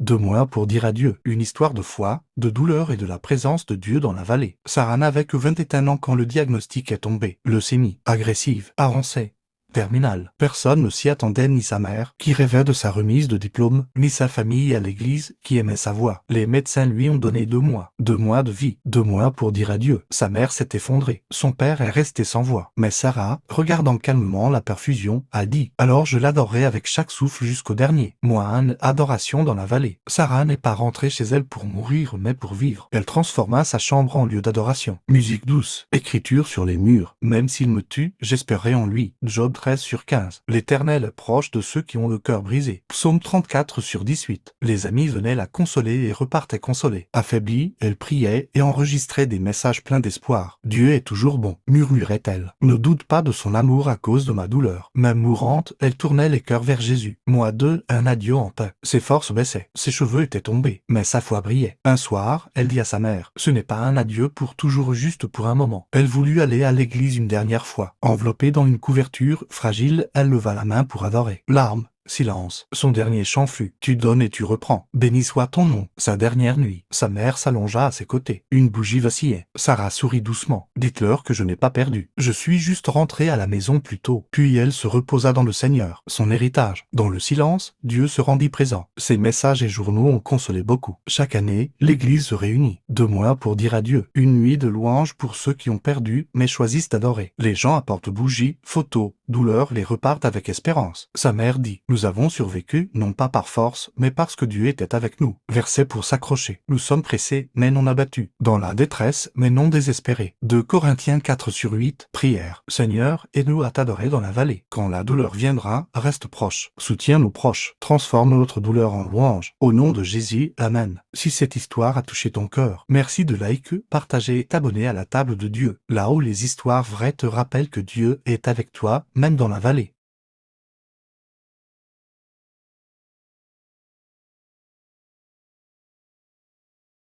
2 mois pour dire adieu. Une histoire de foi, de douleur et de la présence de Dieu dans la vallée. Sarah n'avait que 21 ans quand le diagnostic est tombé. Leucémie, agressive, avancée. Terminale. Personne ne s'y attendait, ni sa mère, qui rêvait de sa remise de diplôme, ni sa famille à l'église, qui aimait sa voix. Les médecins lui ont donné 2 mois. 2 mois de vie. 2 mois pour dire adieu. Sa mère s'est effondrée. Son père est resté sans voix. Mais Sarah, regardant calmement la perfusion, a dit « Alors je l'adorerai avec chaque souffle jusqu'au dernier. » Moine, adoration dans la vallée. Sarah n'est pas rentrée chez elle pour mourir, mais pour vivre. Elle transforma sa chambre en lieu d'adoration. Musique douce. Écriture sur les murs. Même s'il me tue, j'espérerai en lui. Job 13/15. L'Éternel est proche de ceux qui ont le cœur brisé. Psaume 34/18. Les amis venaient la consoler et repartaient consolés. Affaiblie, elle priait et enregistrait des messages pleins d'espoir. Dieu est toujours bon, murmurait-elle. Ne doute pas de son amour à cause de ma douleur. Même mourante, elle tournait les cœurs vers Jésus. Moi 2, un adieu en paix. Ses forces baissaient, ses cheveux étaient tombés, mais sa foi brillait. Un soir, elle dit à sa mère, ce n'est pas un adieu pour toujours, juste pour un moment. Elle voulut aller à l'église une dernière fois. Enveloppée dans une couverture fragile, elle leva la main pour adorer. Larmes. Silence. Son dernier chant fut « Tu donnes et tu reprends. Béni soit ton nom. » Sa dernière nuit. Sa mère s'allongea à ses côtés. Une bougie vacillait. Sarah sourit doucement. « Dites-leur que je n'ai pas perdu. Je suis juste rentrée à la maison plus tôt. » Puis elle se reposa dans le Seigneur, son héritage. Dans le silence, Dieu se rendit présent. Ses messages et journaux ont consolé beaucoup. Chaque année, l'Église se réunit. 2 mois pour dire adieu. Une nuit de louange pour ceux qui ont perdu, mais choisissent d'adorer. Les gens apportent bougies, photos, douleurs, les repartent avec espérance. Sa mère dit « Nous avons survécu, non pas par force, mais parce que Dieu était avec nous. » Verset pour s'accrocher. Nous sommes pressés, mais non abattus. Dans la détresse, mais non désespérés. 2 Corinthiens 4/8. Prière. Seigneur, aide-nous à t'adorer dans la vallée. Quand la douleur viendra, reste proche. Soutiens nos proches. Transforme notre douleur en louange. Au nom de Jésus, Amen. Si cette histoire a touché ton cœur, merci de liker, partager et t'abonner à la table de Dieu. Là où les histoires vraies te rappellent que Dieu est avec toi, même dans la vallée.